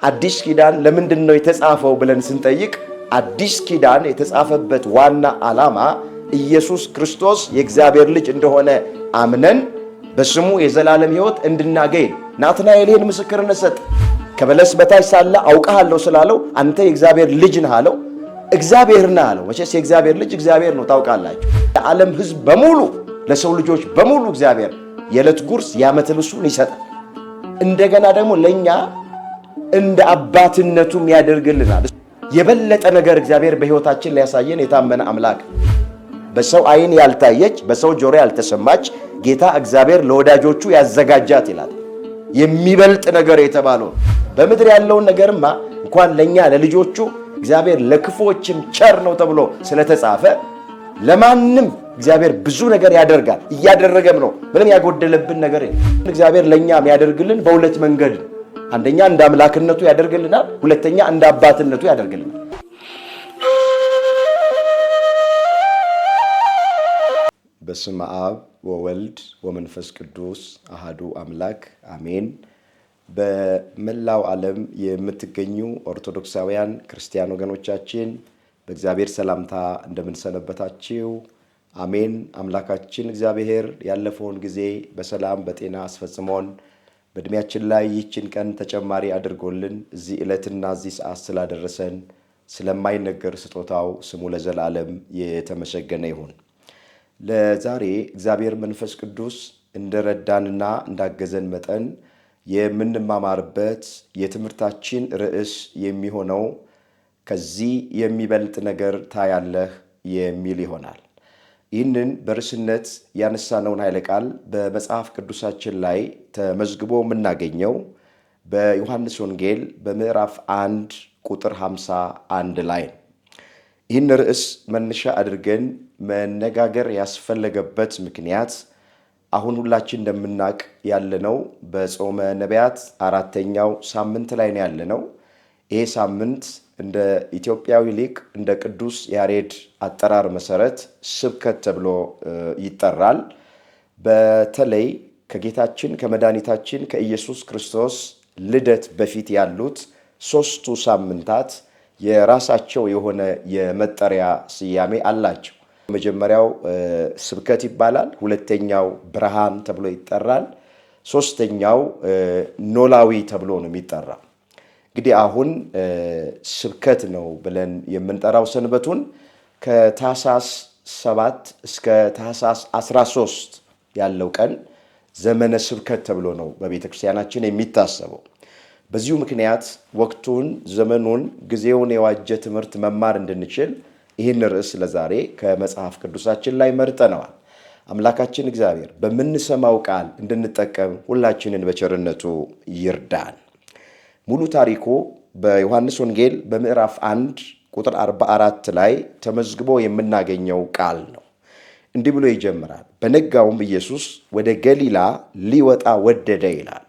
አዲስ ኪዳን ለምንድን ነው የተጻፈው ብለን ስንጠይቅ አዲስ ኪዳን የተጻፈበት ዋና ዓላማ ኢየሱስ ክርስቶስ የእግዚአብሔር ልጅ እንደሆነ አምነን በስሙ የዘላለም ሕይወት እንድናገኝ ናትናኤልን ምስክርነት ሰጠ። ከበለስ በታች ሳለ አውቃለሁ ስላለው አንተ የእግዚአብሔር ልጅ ነህ አለው። እግዚአብሔር ነህ አለው። መቼስ የእግዚአብሔር ልጅ እግዚአብሔር ነው ታውቃላችሁ። የዓለም ሕዝብ በሙሉ ለሰው ልጆች በሙሉ እግዚአብሔር የዕለት ጉርስ የዓመት ልብሱን ይሰጣል። እንደገና ደግሞ ለኛ እንደ አባትነቱም ያደርግልናል። የበለጠ ነገር እግዚአብሔር በሕይወታችን ሊያሳየን የታመነ አምላክ በሰው ዓይን ያልታየች በሰው ጆሮ ያልተሰማች ጌታ እግዚአብሔር ለወዳጆቹ ያዘጋጃት ይላል። የሚበልጥ ነገር የተባለው በምድር ያለውን ነገርማ እንኳን ለኛ ለልጆቹ እግዚአብሔር ለክፎችም ቸር ነው ተብሎ ስለተጻፈ ለማንም እግዚአብሔር ብዙ ነገር ያደርጋል፣ እያደረገም ነው። ምንም ያጎደለብን ነገር የለም። እግዚአብሔር ለኛ የሚያደርግልን በሁለት መንገድ ነው። አንደኛ እንደ አምላክነቱ ያደርግልናል፣ ሁለተኛ እንደ አባትነቱ ያደርግልናል። በስመ አብ ወወልድ ወመንፈስ ቅዱስ አሃዱ አምላክ አሜን። በመላው ዓለም የምትገኙ ኦርቶዶክሳውያን ክርስቲያን ወገኖቻችን በእግዚአብሔር ሰላምታ እንደምንሰነበታችሁ አሜን። አምላካችን እግዚአብሔር ያለፈውን ጊዜ በሰላም በጤና አስፈጽሞን በእድሜያችን ላይ ይህችን ቀን ተጨማሪ አድርጎልን እዚህ ዕለትና እዚህ ሰዓት ስላደረሰን ስለማይነገር ስጦታው ስሙ ለዘላለም የተመሰገነ ይሁን። ለዛሬ እግዚአብሔር መንፈስ ቅዱስ እንደረዳንና እንዳገዘን መጠን የምንማማርበት የትምህርታችን ርዕስ የሚሆነው ከዚህ የሚበልጥ ነገር ታያለህ የሚል ይሆናል። ይህንን በርዕስነት ያነሳነውን ኃይለ ቃል በመጽሐፍ ቅዱሳችን ላይ ተመዝግቦ የምናገኘው በዮሐንስ ወንጌል በምዕራፍ 1 ቁጥር 51 ላይ ነው። ይህን ርዕስ መነሻ አድርገን መነጋገር ያስፈለገበት ምክንያት አሁን ሁላችን እንደምናውቅ ያለነው በጾመ ነቢያት 4ኛው ሳምንት ላይ ነው ያለነው። ይሄ ሳምንት እንደ ኢትዮጵያዊ ሊቅ እንደ ቅዱስ ያሬድ አጠራር መሰረት ስብከት ተብሎ ይጠራል። በተለይ ከጌታችን ከመድኃኒታችን ከኢየሱስ ክርስቶስ ልደት በፊት ያሉት 3ቱ ሳምንታት የራሳቸው የሆነ የመጠሪያ ስያሜ አላቸው። መጀመሪያው ስብከት ይባላል። ሁለተኛው ብርሃን ተብሎ ይጠራል። ሶስተኛው ኖላዊ ተብሎ ነው የሚጠራው። እንግዲህ አሁን ስብከት ነው ብለን የምንጠራው ሰንበቱን ከታኅሳስ 7 እስከ ታኅሳስ 13 ያለው ቀን ዘመነ ስብከት ተብሎ ነው በቤተ ክርስቲያናችን የሚታሰበው። በዚሁ ምክንያት ወቅቱን፣ ዘመኑን፣ ጊዜውን የዋጀ ትምህርት መማር እንድንችል ይህን ርዕስ ለዛሬ ከመጽሐፍ ቅዱሳችን ላይ መርጠነዋል። አምላካችን እግዚአብሔር በምንሰማው ቃል እንድንጠቀም ሁላችንን በቸርነቱ ይርዳን። ሙሉ ታሪኩ በዮሐንስ ወንጌል በምዕራፍ 1 ቁጥር 44 ላይ ተመዝግቦ የምናገኘው ቃል ነው። እንዲህ ብሎ ይጀምራል። በነጋውም ኢየሱስ ወደ ገሊላ ሊወጣ ወደደ ይላል።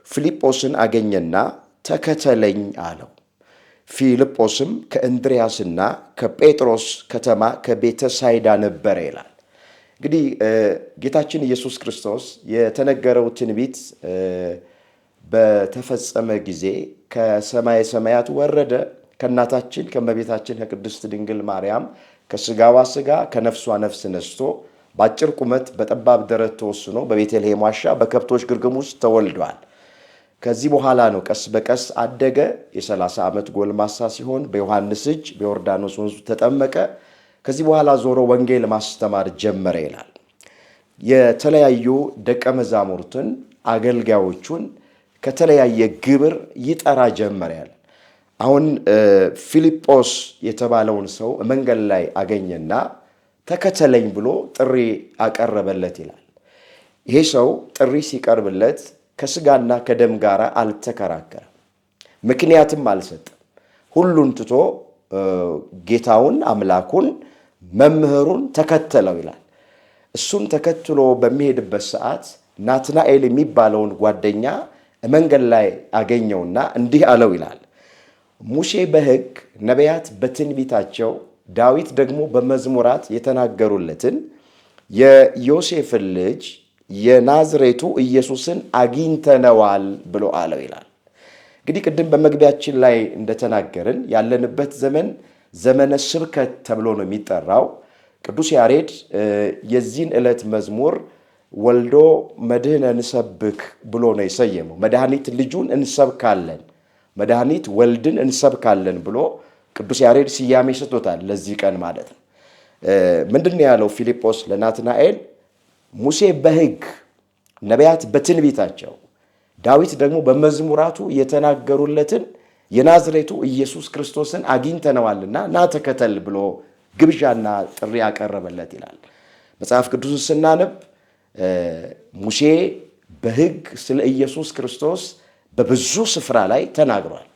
ፊልጶስን አገኘና ተከተለኝ አለው። ፊልጶስም ከእንድርያስና ከጴጥሮስ ከተማ ከቤተ ሳይዳ ነበረ ይላል። እንግዲህ ጌታችን ኢየሱስ ክርስቶስ የተነገረው ትንቢት በተፈጸመ ጊዜ ከሰማየ ሰማያት ወረደ። ከእናታችን ከእመቤታችን ከቅድስት ድንግል ማርያም ከስጋዋ ስጋ ከነፍሷ ነፍስ ነስቶ በአጭር ቁመት በጠባብ ደረት ተወስኖ በቤተልሔም ዋሻ በከብቶች ግርግም ውስጥ ተወልዷል። ከዚህ በኋላ ነው ቀስ በቀስ አደገ። የ30 ዓመት ጎልማሳ ሲሆን በዮሐንስ እጅ በዮርዳኖስ ወንዙ ተጠመቀ። ከዚህ በኋላ ዞሮ ወንጌል ማስተማር ጀመረ ይላል። የተለያዩ ደቀ መዛሙርትን አገልጋዮቹን ከተለያየ ግብር ይጠራ ጀመረ ያለ። አሁን ፊልጶስ የተባለውን ሰው መንገድ ላይ አገኘና ተከተለኝ ብሎ ጥሪ አቀረበለት ይላል። ይሄ ሰው ጥሪ ሲቀርብለት ከስጋና ከደም ጋር አልተከራከረም፣ ምክንያትም አልሰጠም። ሁሉን ትቶ ጌታውን አምላኩን መምህሩን ተከተለው ይላል። እሱን ተከትሎ በሚሄድበት ሰዓት ናትናኤል የሚባለውን ጓደኛ መንገድ ላይ አገኘውና እንዲህ አለው ይላል። ሙሴ በሕግ ነቢያት በትንቢታቸው ዳዊት ደግሞ በመዝሙራት የተናገሩለትን የዮሴፍን ልጅ የናዝሬቱ ኢየሱስን አግኝተነዋል ብሎ አለው ይላል። እንግዲህ ቅድም በመግቢያችን ላይ እንደተናገርን ያለንበት ዘመን ዘመነ ስብከት ተብሎ ነው የሚጠራው። ቅዱስ ያሬድ የዚህን ዕለት መዝሙር ወልዶ መድህነ እንሰብክ ብሎ ነው የሰየመው። መድኃኒት ልጁን እንሰብካለን፣ መድኃኒት ወልድን እንሰብካለን ብሎ ቅዱስ ያሬድ ስያሜ ሰጥቶታል ለዚህ ቀን ማለት ነው። ምንድን ነው ያለው ፊልጶስ ለናትናኤል? ሙሴ በሕግ ነቢያት በትንቢታቸው ዳዊት ደግሞ በመዝሙራቱ የተናገሩለትን የናዝሬቱ ኢየሱስ ክርስቶስን አግኝተነዋልና ና ተከተል ብሎ ግብዣና ጥሪ ያቀረበለት ይላል። መጽሐፍ ቅዱስን ስናነብ ሙሴ በሕግ ስለ ኢየሱስ ክርስቶስ በብዙ ስፍራ ላይ ተናግሯል።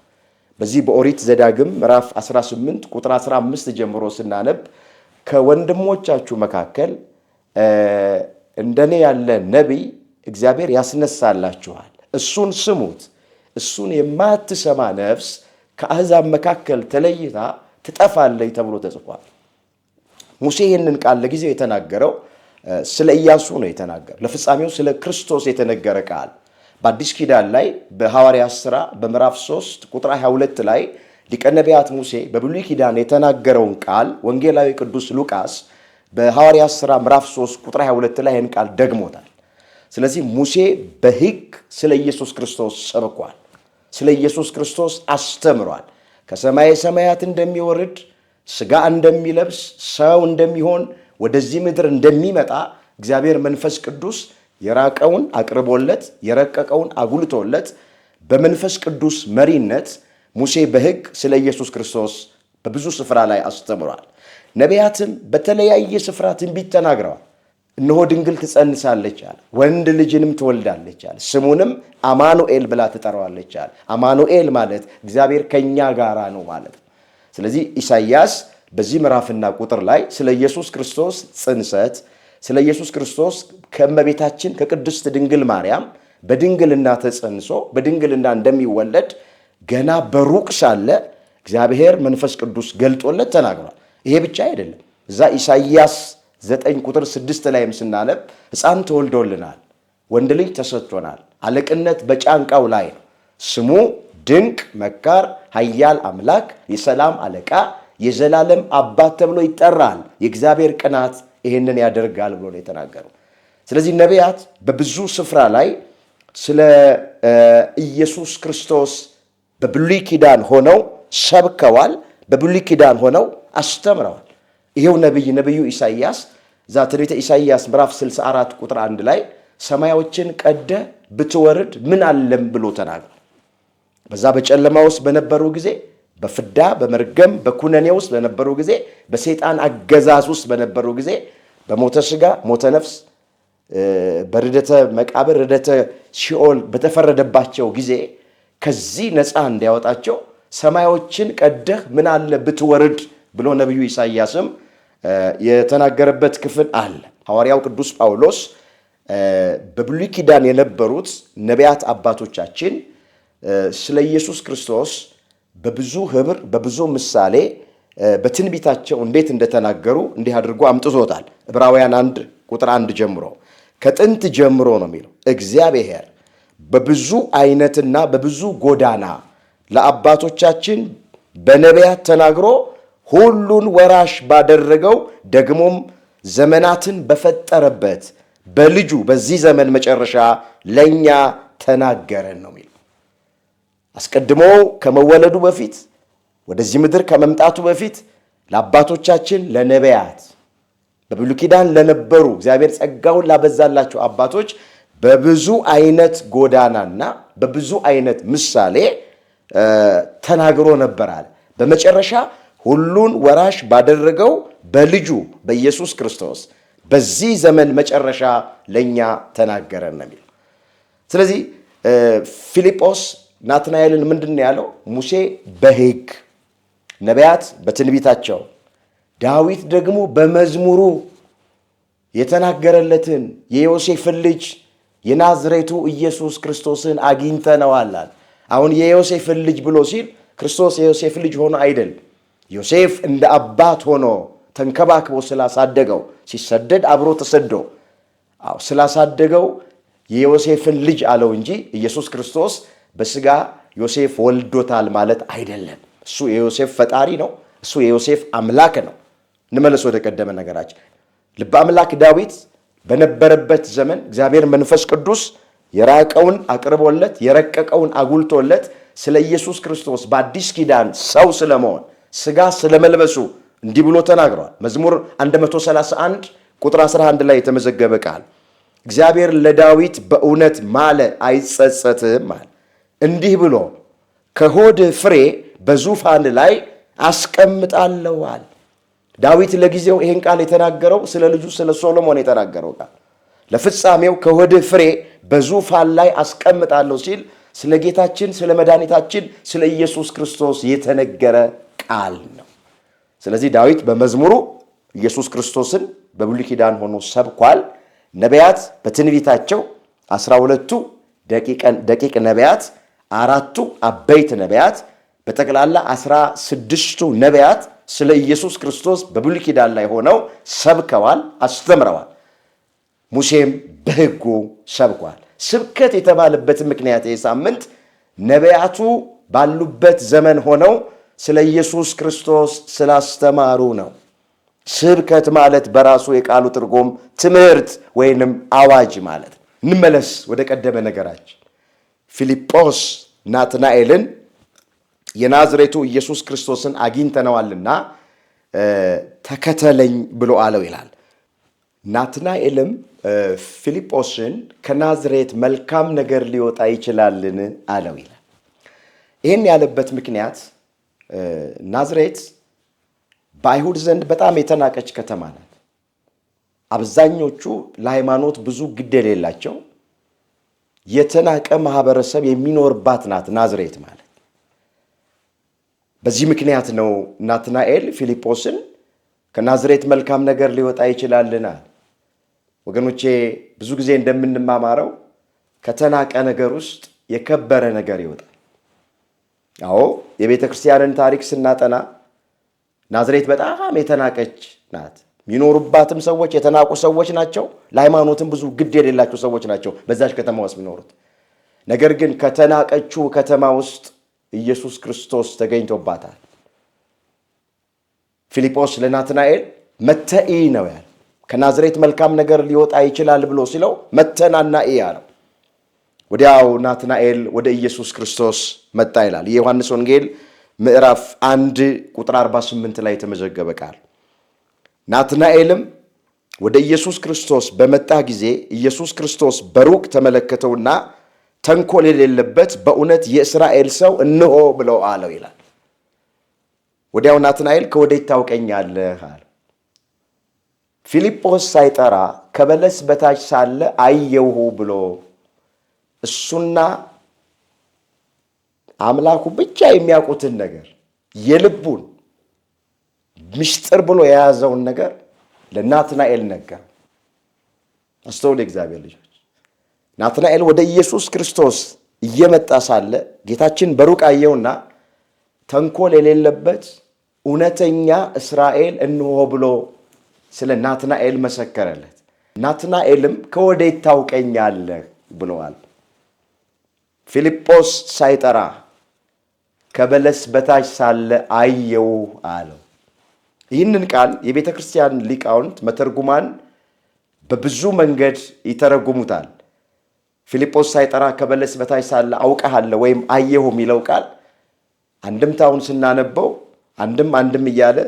በዚህ በኦሪት ዘዳግም ምዕራፍ 18 ቁጥር 15 ጀምሮ ስናነብ ከወንድሞቻችሁ መካከል እንደኔ ያለ ነቢይ እግዚአብሔር ያስነሳላችኋል፣ እሱን ስሙት፣ እሱን የማትሰማ ነፍስ ከአሕዛብ መካከል ተለይታ ትጠፋለች ተብሎ ተጽፏል። ሙሴ ይህንን ቃል ለጊዜው የተናገረው ስለ ኢያሱ ነው የተናገረው፣ ለፍጻሜው ስለ ክርስቶስ የተነገረ ቃል። በአዲስ ኪዳን ላይ በሐዋርያት ሥራ በምዕራፍ 3 ቁጥር 22 ላይ ሊቀ ነቢያት ሙሴ በብሉይ ኪዳን የተናገረውን ቃል ወንጌላዊ ቅዱስ ሉቃስ በሐዋርያት ሥራ ምዕራፍ 3 ቁጥር 22 ላይ ይህን ቃል ደግሞታል። ስለዚህ ሙሴ በሕግ ስለ ኢየሱስ ክርስቶስ ሰብኳል፣ ስለ ኢየሱስ ክርስቶስ አስተምሯል። ከሰማየ ሰማያት እንደሚወርድ ሥጋ እንደሚለብስ ሰው እንደሚሆን ወደዚህ ምድር እንደሚመጣ እግዚአብሔር መንፈስ ቅዱስ የራቀውን አቅርቦለት የረቀቀውን አጉልቶለት በመንፈስ ቅዱስ መሪነት ሙሴ በሕግ ስለ ኢየሱስ ክርስቶስ በብዙ ስፍራ ላይ አስተምሯል። ነቢያትም በተለያየ ስፍራ ትንቢት ተናግረዋል። እነሆ ድንግል ትጸንሳለች አለ፣ ወንድ ልጅንም ትወልዳለች አለ፣ ስሙንም አማኑኤል ብላ ትጠራዋለች አለ። አማኑኤል ማለት እግዚአብሔር ከኛ ጋራ ነው ማለት ነው። ስለዚህ ኢሳይያስ በዚህ ምዕራፍና ቁጥር ላይ ስለ ኢየሱስ ክርስቶስ ጽንሰት፣ ስለ ኢየሱስ ክርስቶስ ከእመቤታችን ከቅድስት ድንግል ማርያም በድንግልና ተጸንሶ በድንግልና እንደሚወለድ ገና በሩቅ ሳለ እግዚአብሔር መንፈስ ቅዱስ ገልጦለት ተናግሯል። ይሄ ብቻ አይደለም። እዛ ኢሳይያስ 9 ቁጥር 6 ላይም ስናነብ ሕፃን ተወልዶልናል፣ ወንድ ልጅ ተሰጥቶናል፣ አለቅነት በጫንቃው ላይ ነው፣ ስሙ ድንቅ መካር፣ ኃያል አምላክ፣ የሰላም አለቃ፣ የዘላለም አባት ተብሎ ይጠራል፣ የእግዚአብሔር ቅናት ይህንን ያደርጋል ብሎ ነው የተናገረው። ስለዚህ ነቢያት በብዙ ስፍራ ላይ ስለ ኢየሱስ ክርስቶስ በብሉይ ኪዳን ሆነው ሰብከዋል፣ በብሉይ ኪዳን ሆነው አስተምረዋል። ይሄው ነቢዩ ኢሳይያስ እዛ ትንቢተ ኢሳይያስ ምዕራፍ 64 ቁጥር 1 ላይ ሰማዮችን ቀደ ብትወርድ ምን አለም ብሎ ተናግሯል። በዛ በጨለማ ውስጥ በነበሩ ጊዜ፣ በፍዳ በመርገም በኩነኔ ውስጥ በነበሩ ጊዜ፣ በሰይጣን አገዛዝ ውስጥ በነበሩ ጊዜ፣ በሞተ ሥጋ ሞተ ነፍስ በርደተ መቃብር ርደተ ሲኦል በተፈረደባቸው ጊዜ ከዚህ ነፃ እንዲያወጣቸው ሰማዮችን ቀደህ ምን አለ ብትወርድ ብሎ ነቢዩ ኢሳይያስም የተናገረበት ክፍል አለ። ሐዋርያው ቅዱስ ጳውሎስ በብሉይ ኪዳን የነበሩት ነቢያት አባቶቻችን ስለ ኢየሱስ ክርስቶስ በብዙ ኅብር በብዙ ምሳሌ በትንቢታቸው እንዴት እንደተናገሩ እንዲህ አድርጎ አምጥቶታል። ዕብራውያን 1 ቁጥር 1 ጀምሮ ከጥንት ጀምሮ ነው የሚለው እግዚአብሔር በብዙ አይነትና በብዙ ጎዳና ለአባቶቻችን በነቢያት ተናግሮ ሁሉን ወራሽ ባደረገው ደግሞም ዘመናትን በፈጠረበት በልጁ በዚህ ዘመን መጨረሻ ለእኛ ተናገረን ነው የሚለው። አስቀድሞ ከመወለዱ በፊት ወደዚህ ምድር ከመምጣቱ በፊት ለአባቶቻችን ለነቢያት በብሉይ ኪዳን ለነበሩ እግዚአብሔር ጸጋውን ላበዛላቸው አባቶች በብዙ አይነት ጎዳናና በብዙ አይነት ምሳሌ ተናግሮ ነበራል። በመጨረሻ ሁሉን ወራሽ ባደረገው በልጁ በኢየሱስ ክርስቶስ በዚህ ዘመን መጨረሻ ለእኛ ተናገረን ነው የሚለው። ስለዚህ ፊልጶስ ናትናኤልን ምንድን ያለው? ሙሴ በሕግ ነቢያት በትንቢታቸው ዳዊት ደግሞ በመዝሙሩ የተናገረለትን የዮሴፍን ልጅ የናዝሬቱ ኢየሱስ ክርስቶስን አግኝተነዋል። አሁን የዮሴፍን ልጅ ብሎ ሲል ክርስቶስ የዮሴፍ ልጅ ሆኖ አይደል። ዮሴፍ እንደ አባት ሆኖ ተንከባክቦ ስላሳደገው ሲሰደድ አብሮ ተሰዶ ስላሳደገው የዮሴፍን ልጅ አለው እንጂ ኢየሱስ ክርስቶስ በሥጋ ዮሴፍ ወልዶታል ማለት አይደለም። እሱ የዮሴፍ ፈጣሪ ነው። እሱ የዮሴፍ አምላክ ነው። እንመለስ ወደ ቀደመ ነገራችን። ልበ አምላክ ዳዊት በነበረበት ዘመን እግዚአብሔር መንፈስ ቅዱስ የራቀውን አቅርቦለት የረቀቀውን አጉልቶለት ስለ ኢየሱስ ክርስቶስ በአዲስ ኪዳን ሰው ስለመሆን ሥጋ ስለመልበሱ እንዲህ ብሎ ተናግሯል። መዝሙር 131 ቁጥር 11 ላይ የተመዘገበ ቃል እግዚአብሔር ለዳዊት በእውነት ማለ አይጸጸትም አለ። እንዲህ ብሎ ከሆድ ፍሬ በዙፋን ላይ አስቀምጣለሁ አለ። ዳዊት ለጊዜው ይህን ቃል የተናገረው ስለ ልጁ ስለ ሶሎሞን የተናገረው ቃል ለፍጻሜው ከሆድ ፍሬ በዙፋን ላይ አስቀምጣለሁ ሲል ስለ ጌታችን ስለ መድኃኒታችን ስለ ኢየሱስ ክርስቶስ የተነገረ ቃል ነው። ስለዚህ ዳዊት በመዝሙሩ ኢየሱስ ክርስቶስን በብሉይ ኪዳን ሆኖ ሰብኳል። ነቢያት በትንቢታቸው 12ቱ ደቂቅ ነቢያት፣ 4ቱ አበይት ነቢያት፣ በጠቅላላ 16ቱ ነቢያት ስለ ኢየሱስ ክርስቶስ በብሉይ ኪዳን ላይ ሆነው ሰብከዋል፣ አስተምረዋል። ሙሴም በሕጉ ሰብኳል። ስብከት የተባለበት ምክንያት ሳምንት ነቢያቱ ባሉበት ዘመን ሆነው ስለ ኢየሱስ ክርስቶስ ስላስተማሩ ነው። ስብከት ማለት በራሱ የቃሉ ትርጉም ትምህርት ወይንም አዋጅ ማለት ነው። እንመለስ ወደ ቀደመ ነገራችን። ፊልጶስ ናትናኤልን የናዝሬቱ ኢየሱስ ክርስቶስን አግኝተነዋልና ተከተለኝ ብሎ አለው ይላል። ናትናኤልም ፊልጶስን ከናዝሬት መልካም ነገር ሊወጣ ይችላልን አለው ይላል። ይህን ያለበት ምክንያት ናዝሬት በአይሁድ ዘንድ በጣም የተናቀች ከተማ ናት። አብዛኞቹ ለሃይማኖት ብዙ ግድ የሌላቸው የተናቀ ማህበረሰብ የሚኖርባት ናት ናዝሬት ማለት። በዚህ ምክንያት ነው ናትናኤል ፊልጶስን ከናዝሬት መልካም ነገር ሊወጣ ይችላልና። ወገኖቼ ብዙ ጊዜ እንደምንማማረው ከተናቀ ነገር ውስጥ የከበረ ነገር ይወጣል። አዎ የቤተ ክርስቲያንን ታሪክ ስናጠና ናዝሬት በጣም የተናቀች ናት። የሚኖሩባትም ሰዎች የተናቁ ሰዎች ናቸው። ለሃይማኖትም ብዙ ግድ የሌላቸው ሰዎች ናቸው በዛች ከተማ ውስጥ የሚኖሩት። ነገር ግን ከተናቀችው ከተማ ውስጥ ኢየሱስ ክርስቶስ ተገኝቶባታል። ፊልጶስ ለናትናኤል መተኢ ነው ያለ። ከናዝሬት መልካም ነገር ሊወጣ ይችላል ብሎ ሲለው መተናና አለው። ወዲያው ናትናኤል ወደ ኢየሱስ ክርስቶስ መጣ ይላል። የዮሐንስ ወንጌል ምዕራፍ 1 ቁጥር 48 ላይ የተመዘገበ ቃል። ናትናኤልም ወደ ኢየሱስ ክርስቶስ በመጣ ጊዜ ኢየሱስ ክርስቶስ በሩቅ ተመለከተውና ተንኮል የሌለበት በእውነት የእስራኤል ሰው እንሆ ብለው አለው ይላል። ወዲያው ናትናኤል ከወዴት ታውቀኛለህ አለ። ፊልጶስ ሳይጠራ ከበለስ በታች ሳለ አየውሁ ብሎ እሱና አምላኩ ብቻ የሚያውቁትን ነገር የልቡን ምስጢር ብሎ የያዘውን ነገር ለናትናኤል ነገር። አስተውል እግዚአብሔር ልጆች። ናትናኤል ወደ ኢየሱስ ክርስቶስ እየመጣ ሳለ ጌታችን በሩቅ አየውና ተንኮል የሌለበት እውነተኛ እስራኤል እንሆ ብሎ ስለ ናትናኤል መሰከረለት። ናትናኤልም ከወዴት ታውቀኛለህ ብለዋል። ፊልጶስ ሳይጠራ ከበለስ በታች ሳለ አየው አለው። ይህንን ቃል የቤተ ክርስቲያን ሊቃውንት መተርጉማን በብዙ መንገድ ይተረጉሙታል። ፊልጶስ ሳይጠራ ከበለስ በታች ሳለ አውቀሃለሁ ወይም አየሁ የሚለው ቃል አንድምታውን ስናነበው አንድም እያለ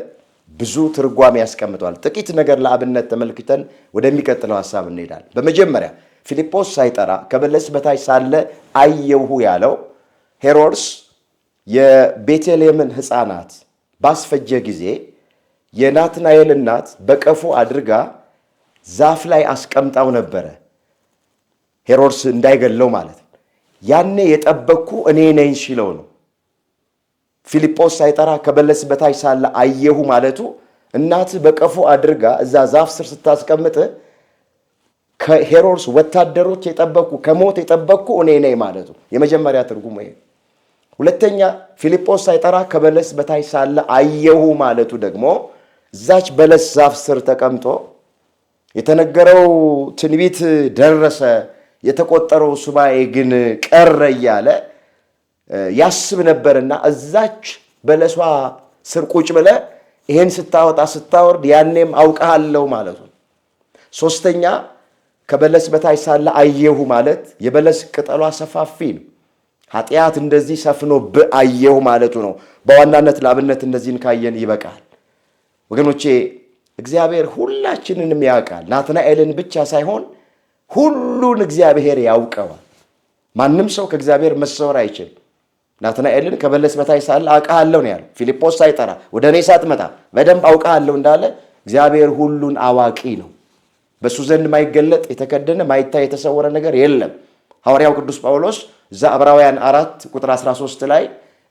ብዙ ትርጓሜ ያስቀምጧል። ጥቂት ነገር ለአብነት ተመልክተን ወደሚቀጥለው ሐሳብ እንሄዳለን። በመጀመሪያ ፊልጶስ ሳይጠራ ከበለስ በታች ሳለ አየሁ ያለው ሄሮድስ የቤተልሔምን ሕፃናት ባስፈጀ ጊዜ የናትናኤል እናት በቀፎ አድርጋ ዛፍ ላይ አስቀምጣው ነበረ፣ ሄሮድስ እንዳይገለው ማለት ነው። ያኔ የጠበቅኩ እኔ ነኝ ሲለው ነው። ፊልጶስ ሳይጠራ ከበለስ በታች ሳለ አየሁ ማለቱ እናት በቀፎ አድርጋ እዛ ዛፍ ስር ስታስቀምጥ ከሄሮድስ ወታደሮች የጠበቅኩ ከሞት የጠበቅኩ እኔ ነኝ ማለቱ የመጀመሪያ ትርጉሙ ይሄ። ሁለተኛ ፊልጶስ ሳይጠራ ከበለስ በታች ሳለ አየሁ ማለቱ ደግሞ እዛች በለስ ዛፍ ስር ተቀምጦ የተነገረው ትንቢት ደረሰ፣ የተቆጠረው ሱባኤ ግን ቀረ እያለ ያስብ ነበርና እዛች በለሷ ስር ቁጭ ብለ ይሄን ስታወጣ ስታወርድ ያኔም አውቃለሁ ማለት ነው። ሶስተኛ ከበለስ በታች ሳለ አየሁ ማለት የበለስ ቅጠሏ ሰፋፊ ነው። ኃጢአት እንደዚህ ሰፍኖ አየሁ ማለቱ ነው። በዋናነት ለአብነት እንደዚህን ካየን ይበቃል። ወገኖቼ እግዚአብሔር ሁላችንንም ያውቃል። ናትናኤልን ብቻ ሳይሆን ሁሉን እግዚአብሔር ያውቀዋል። ማንም ሰው ከእግዚአብሔር መሰወር አይችልም። ናትናኤልን ከበለስ በታች ሳለ አውቃለሁ ነው ያለው። ፊልጶስ ሳይጠራ ወደ እኔ ሳትመጣ በደንብ አውቃለሁ እንዳለ እግዚአብሔር ሁሉን አዋቂ ነው። በሱ ዘንድ ማይገለጥ የተከደነ ማይታይ የተሰወረ ነገር የለም። ሐዋርያው ቅዱስ ጳውሎስ እዛ ዕብራውያን 4 ቁጥር 13 ላይ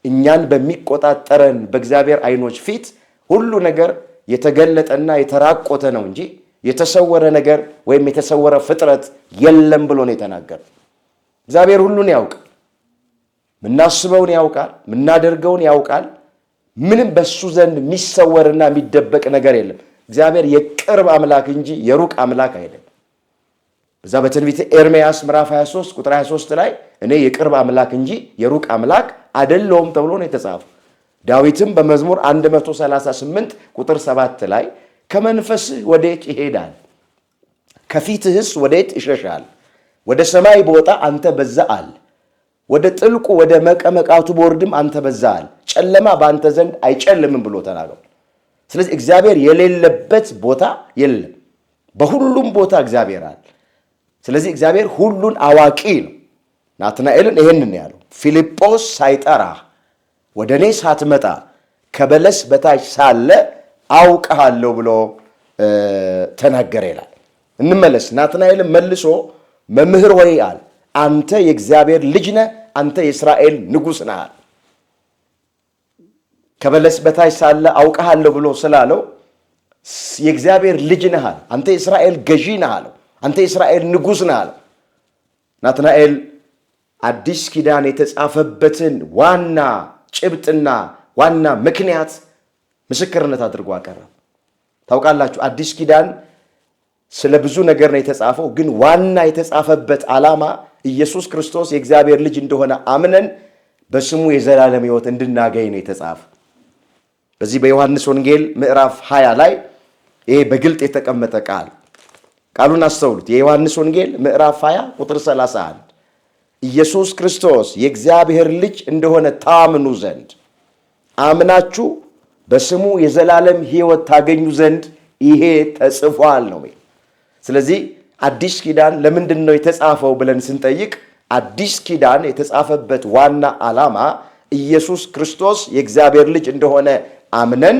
እኛን በሚቆጣጠረን በእግዚአብሔር ዓይኖች ፊት ሁሉ ነገር የተገለጠና የተራቆተ ነው እንጂ የተሰወረ ነገር ወይም የተሰወረ ፍጥረት የለም ብሎ ነው የተናገረው። እግዚአብሔር ሁሉን ያውቃል። ምናስበውን ያውቃል፣ ምናደርገውን ያውቃል። ምንም በሱ ዘንድ የሚሰወርና የሚደበቅ ነገር የለም። እግዚአብሔር የቅርብ አምላክ እንጂ የሩቅ አምላክ አይደለም። በዛ በትንቢተ ኤርምያስ ምዕራፍ 23 ቁጥር 23 ላይ እኔ የቅርብ አምላክ እንጂ የሩቅ አምላክ አይደለሁም ተብሎ ነው የተጻፈው። ዳዊትም በመዝሙር 138 ቁጥር 7 ላይ ከመንፈስህ ወዴት ይሄዳል? ከፊትህስ ወዴት ይሸሻል? ወደ ሰማይ ብወጣ አንተ በዛ አለ፣ ወደ ጥልቁ ወደ መቀመቃቱ ቦርድም አንተ በዛ አለ፣ ጨለማ በአንተ ዘንድ አይጨልምም ብሎ ተናግሯል። ስለዚህ እግዚአብሔር የሌለበት ቦታ የለም። በሁሉም ቦታ እግዚአብሔር አለ። ስለዚህ እግዚአብሔር ሁሉን አዋቂ ነው። ናትናኤልን ይሄንን ያለው ፊልጶስ ሳይጠራ ወደ እኔ ሳትመጣ ከበለስ በታች ሳለ አውቅሃለሁ ብሎ ተናገረ ይላል። እንመለስ። ናትናኤልን መልሶ መምህር ሆይ አለ፣ አንተ የእግዚአብሔር ልጅ ነህ፣ አንተ የእስራኤል ንጉሥ ነህ አለ። ከበለስ በታች ሳለ አውቅሃለሁ ብሎ ስላለው የእግዚአብሔር ልጅ ነህ አለ። አንተ የእስራኤል ገዢ ነህ አለው። አንተ የእስራኤል ንጉሥ ነህ አለው። ናትናኤል አዲስ ኪዳን የተጻፈበትን ዋና ጭብጥና ዋና ምክንያት ምስክርነት አድርጎ አቀረበ። ታውቃላችሁ አዲስ ኪዳን ስለ ብዙ ነገር ነው የተጻፈው፣ ግን ዋና የተጻፈበት ዓላማ ኢየሱስ ክርስቶስ የእግዚአብሔር ልጅ እንደሆነ አምነን በስሙ የዘላለም ሕይወት እንድናገኝ ነው የተጻፈ። በዚህ በዮሐንስ ወንጌል ምዕራፍ 20 ላይ ይሄ በግልጥ የተቀመጠ ቃሉን አስተውሉት። የዮሐንስ ወንጌል ምዕራፍ 20 ቁጥር 31 ኢየሱስ ክርስቶስ የእግዚአብሔር ልጅ እንደሆነ ታምኑ ዘንድ አምናችሁ በስሙ የዘላለም ሕይወት ታገኙ ዘንድ ይሄ ተጽፏል ነው። ስለዚህ አዲስ ኪዳን ለምንድን ነው የተጻፈው ብለን ስንጠይቅ አዲስ ኪዳን የተጻፈበት ዋና ዓላማ ኢየሱስ ክርስቶስ የእግዚአብሔር ልጅ እንደሆነ አምነን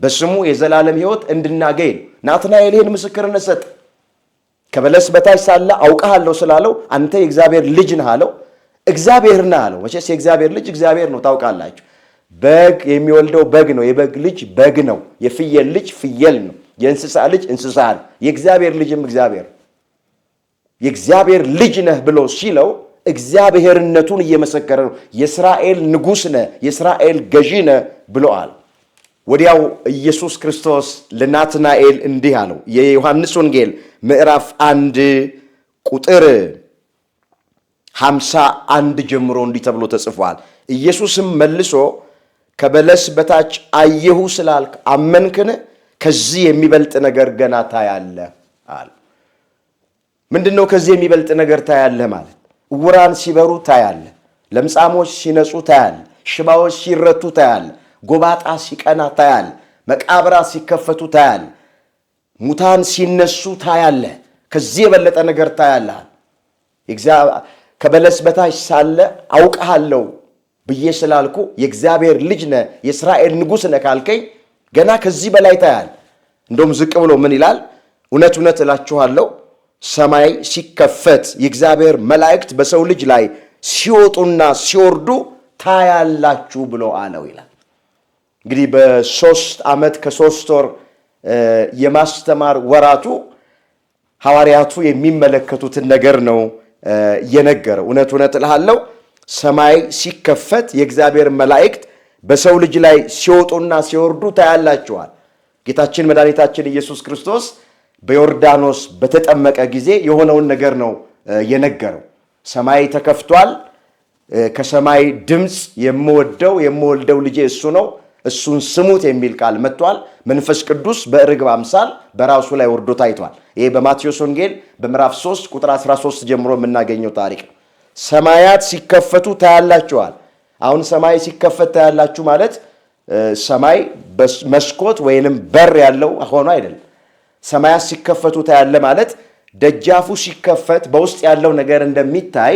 በስሙ የዘላለም ሕይወት እንድናገኝ። ናትናኤል ይህን ምስክርነት ሰጠ። ከበለስ በታች ሳለ አውቅሃለሁ ስላለው አንተ የእግዚአብሔር ልጅ ነህ አለው። እግዚአብሔር ነህ አለው። መቼስ የእግዚአብሔር ልጅ እግዚአብሔር ነው። ታውቃላችሁ በግ የሚወልደው በግ ነው። የበግ ልጅ በግ ነው። የፍየል ልጅ ፍየል ነው። የእንስሳ ልጅ እንስሳ ነው። የእግዚአብሔር ልጅም እግዚአብሔር የእግዚአብሔር ልጅ ነህ ብሎ ሲለው እግዚአብሔርነቱን እየመሰከረ ነው። የእስራኤል ንጉሥ ነህ፣ የእስራኤል ገዢ ነህ ብሎአል። ወዲያው ኢየሱስ ክርስቶስ ለናትናኤል እንዲህ አለው። የዮሐንስ ወንጌል ምዕራፍ 1 ቁጥር 51 ጀምሮ እንዲህ ተብሎ ተጽፏል። ኢየሱስም መልሶ ከበለስ በታች አየሁ ስላልክ አመንክን? ከዚህ የሚበልጥ ነገር ገና ታያለህ አለ። ምንድነው ከዚህ የሚበልጥ ነገር ታያለህ ማለት? ዕውራን ሲበሩ ታያለህ፣ ለምጻሞች ሲነጹ ታያለህ፣ ሽባዎች ሲረቱ ታያለህ፣ ጎባጣ ሲቀና ታያለህ፣ መቃብራት ሲከፈቱ ታያለህ፣ ሙታን ሲነሱ ታያለህ። ከዚህ የበለጠ ነገር ታያለህ። ከበለስ በታች ሳለ አውቅሃለሁ ብዬ ስላልኩ የእግዚአብሔር ልጅ ነህ፣ የእስራኤል ንጉሥ ነህ ካልከኝ ገና ከዚህ በላይ ታያል። እንደውም ዝቅ ብሎ ምን ይላል? እውነት እውነት እላችኋለሁ ሰማይ ሲከፈት የእግዚአብሔር መላእክት በሰው ልጅ ላይ ሲወጡና ሲወርዱ ታያላችሁ ብሎ አለው ይላል። እንግዲህ በ3 ዓመት ከ3 ወር የማስተማር ወራቱ ሐዋርያቱ የሚመለከቱትን ነገር ነው የነገረው። እውነት እውነት እልሃለሁ ሰማይ ሲከፈት የእግዚአብሔር መላእክት በሰው ልጅ ላይ ሲወጡና ሲወርዱ ታያላችኋል። ጌታችን መድኃኒታችን ኢየሱስ ክርስቶስ በዮርዳኖስ በተጠመቀ ጊዜ የሆነውን ነገር ነው የነገረው። ሰማይ ተከፍቷል፣ ከሰማይ ድምጽ የምወልደው ልጄ እሱ ነው እሱን ስሙት የሚል ቃል መጥቷል። መንፈስ ቅዱስ በርግብ አምሳል በራሱ ላይ ወርዶ ታይቷል። ይሄ በማቴዎስ ወንጌል በምዕራፍ 3 ቁጥር 13 ጀምሮ የምናገኘው ታሪክ ነው። ሰማያት ሲከፈቱ ታያላችኋል። አሁን ሰማይ ሲከፈት ታያላችሁ ማለት ሰማይ መስኮት ወይንም በር ያለው ሆኖ አይደለም። ሰማያት ሲከፈቱ ታያለ ማለት ደጃፉ ሲከፈት በውስጥ ያለው ነገር እንደሚታይ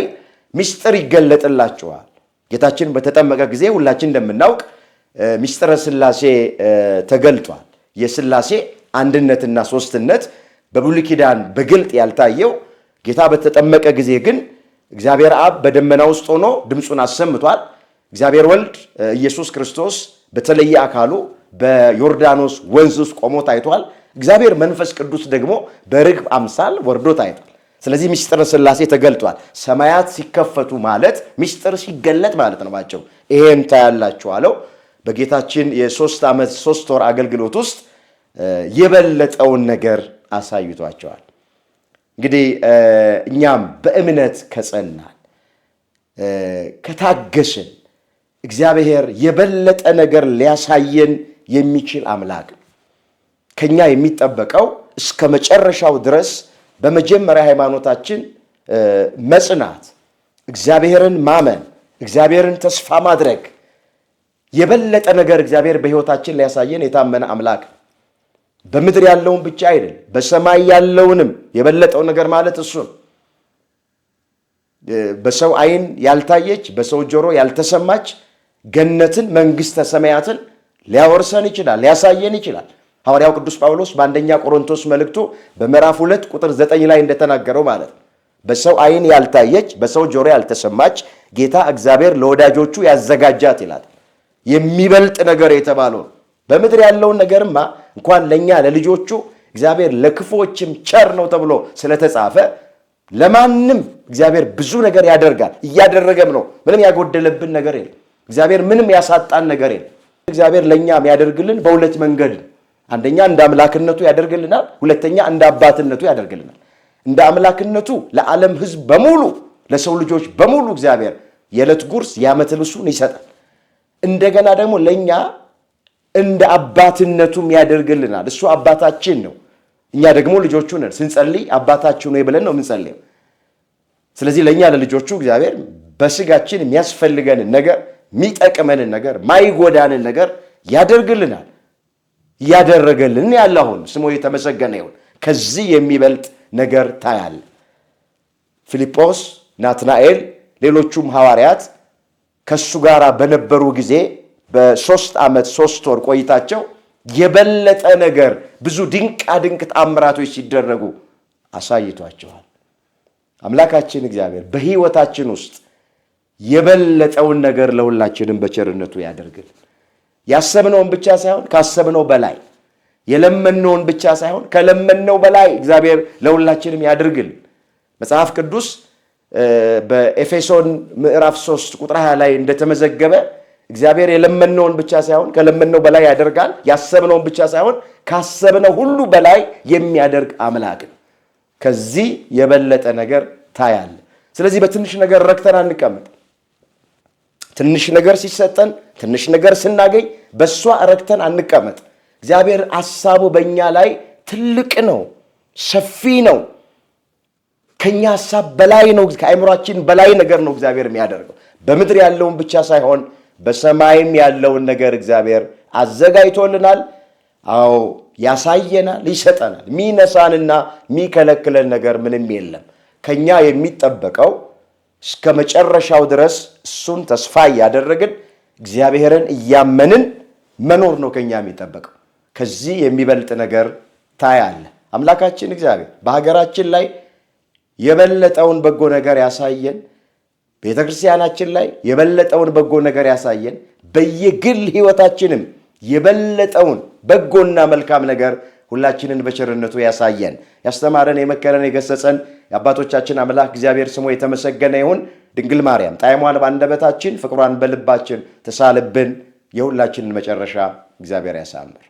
ምስጢር ይገለጥላችኋል። ጌታችን በተጠመቀ ጊዜ ሁላችን እንደምናውቅ ምስጢረ ሥላሴ ተገልጧል። የሥላሴ አንድነትና ሶስትነት በብሉይ ኪዳን በግልጥ ያልታየው ጌታ በተጠመቀ ጊዜ ግን እግዚአብሔር አብ በደመና ውስጥ ሆኖ ድምፁን አሰምቷል። እግዚአብሔር ወልድ ኢየሱስ ክርስቶስ በተለየ አካሉ በዮርዳኖስ ወንዝ ውስጥ ቆሞ ታይቷል። እግዚአብሔር መንፈስ ቅዱስ ደግሞ በርግብ አምሳል ወርዶ ታይቷል። ስለዚህ ምስጢረ ሥላሴ ተገልጧል። ሰማያት ሲከፈቱ ማለት ምስጢር ሲገለጥ ማለት ነው። ባጭሩ ይሄን ታያላችሁ አለው። በጌታችን የ3 ዓመት 3 ወር አገልግሎት ውስጥ የበለጠውን ነገር አሳይቷቸዋል። እንግዲህ እኛም በእምነት ከጸናን ከታገስን እግዚአብሔር የበለጠ ነገር ሊያሳየን የሚችል አምላክ ከኛ የሚጠበቀው እስከ መጨረሻው ድረስ በመጀመሪያ ሃይማኖታችን መጽናት፣ እግዚአብሔርን ማመን፣ እግዚአብሔርን ተስፋ ማድረግ። የበለጠ ነገር እግዚአብሔር በሕይወታችን ሊያሳየን የታመነ አምላክ በምድር ያለውን ብቻ አይደል፣ በሰማይ ያለውንም የበለጠው ነገር ማለት እሱ በሰው ዓይን ያልታየች በሰው ጆሮ ያልተሰማች ገነትን መንግሥተ ሰማያትን ሊያወርሰን ይችላል፣ ሊያሳየን ይችላል። ሐዋርያው ቅዱስ ጳውሎስ በአንደኛ ቆሮንቶስ መልእክቱ በምዕራፍ 2 ቁጥር 9 ላይ እንደተናገረው ማለት በሰው ዓይን ያልታየች በሰው ጆሮ ያልተሰማች ጌታ እግዚአብሔር ለወዳጆቹ ያዘጋጃት ይላል። የሚበልጥ ነገር የተባለው በምድር ያለውን ነገርማ እንኳን ለኛ ለልጆቹ እግዚአብሔር ለክፎችም ቸር ነው ተብሎ ስለተጻፈ ለማንም እግዚአብሔር ብዙ ነገር ያደርጋል፣ እያደረገም ነው። ምንም ያጎደለብን ነገር የለም። እግዚአብሔር ምንም ያሳጣን ነገር የለም። እግዚአብሔር ለኛ የሚያደርግልን በሁለት መንገድ፣ አንደኛ እንደ አምላክነቱ ያደርግልናል፣ ሁለተኛ እንደ አባትነቱ ያደርግልናል። እንደ አምላክነቱ ለዓለም ሕዝብ በሙሉ ለሰው ልጆች በሙሉ እግዚአብሔር የዕለት ጉርስ የዓመት ልብሱን ይሰጣል። እንደገና ደግሞ ለኛ እንደ አባትነቱም ያደርግልናል። እሱ አባታችን ነው፣ እኛ ደግሞ ልጆቹ ነን። ስንጸልይ አባታችን ነው ብለን ነው የምንጸልየው። ስለዚህ ለኛ ለልጆቹ እግዚአብሔር በስጋችን የሚያስፈልገንን ነገር፣ የሚጠቅመንን ነገር፣ ማይጎዳንን ነገር ያደርግልናል። እያደረገልን ያለ አሁን ስሙ የተመሰገነ ይሁን። ከዚህ የሚበልጥ ነገር ታያለ። ፊልጶስ፣ ናትናኤል፣ ሌሎቹም ሐዋርያት ከሱ ጋር በነበሩ ጊዜ በ3 ዓመት 3 ወር ቆይታቸው የበለጠ ነገር ብዙ ድንቃ ድንቅ ተአምራቶች ሲደረጉ አሳይቷቸዋል። አምላካችን እግዚአብሔር በሕይወታችን ውስጥ የበለጠውን ነገር ለሁላችንም በቸርነቱ ያደርግል። ያሰብነውን ብቻ ሳይሆን ካሰብነው በላይ፣ የለመነውን ብቻ ሳይሆን ከለመነው በላይ እግዚአብሔር ለሁላችንም ያደርግል። መጽሐፍ ቅዱስ በኤፌሶን ምዕራፍ 3 ቁጥር 20 ላይ እንደተመዘገበ እግዚአብሔር የለመነውን ብቻ ሳይሆን ከለመነው በላይ ያደርጋል። ያሰብነውን ብቻ ሳይሆን ካሰብነው ሁሉ በላይ የሚያደርግ አምላክ ነው። ከዚህ የበለጠ ነገር ታያለ። ስለዚህ በትንሽ ነገር ረክተን አንቀመጥ። ትንሽ ነገር ሲሰጠን፣ ትንሽ ነገር ስናገኝ በሷ ረክተን አንቀመጥ። እግዚአብሔር ሐሳቡ በእኛ ላይ ትልቅ ነው፣ ሰፊ ነው። ከኛ ሐሳብ በላይ ነው፣ ከአእምሯችን በላይ ነገር ነው እግዚአብሔር የሚያደርገው። በምድር ያለውን ብቻ ሳይሆን በሰማይም ያለውን ነገር እግዚአብሔር አዘጋጅቶልናል። አዎ ያሳየናል፣ ይሰጠናል። ሚነሳንና ሚከለክለን ነገር ምንም የለም። ከኛ የሚጠበቀው እስከ መጨረሻው ድረስ እሱን ተስፋ እያደረግን እግዚአብሔርን እያመንን መኖር ነው ከኛ የሚጠበቀው። ከዚህ የሚበልጥ ነገር ታያለ። አምላካችን እግዚአብሔር በሀገራችን ላይ የበለጠውን በጎ ነገር ያሳየን። ቤተ ክርስቲያናችን ላይ የበለጠውን በጎ ነገር ያሳየን። በየግል ሕይወታችንም የበለጠውን በጎና መልካም ነገር ሁላችንን በቸርነቱ ያሳየን። ያስተማረን፣ የመከረን፣ የገሰጸን የአባቶቻችን አምላክ እግዚአብሔር ስሙ የተመሰገነ ይሁን። ድንግል ማርያም ጣዕሟን በአንደበታችን ፍቅሯን በልባችን ትሳልብን። የሁላችንን መጨረሻ እግዚአብሔር ያሳምር።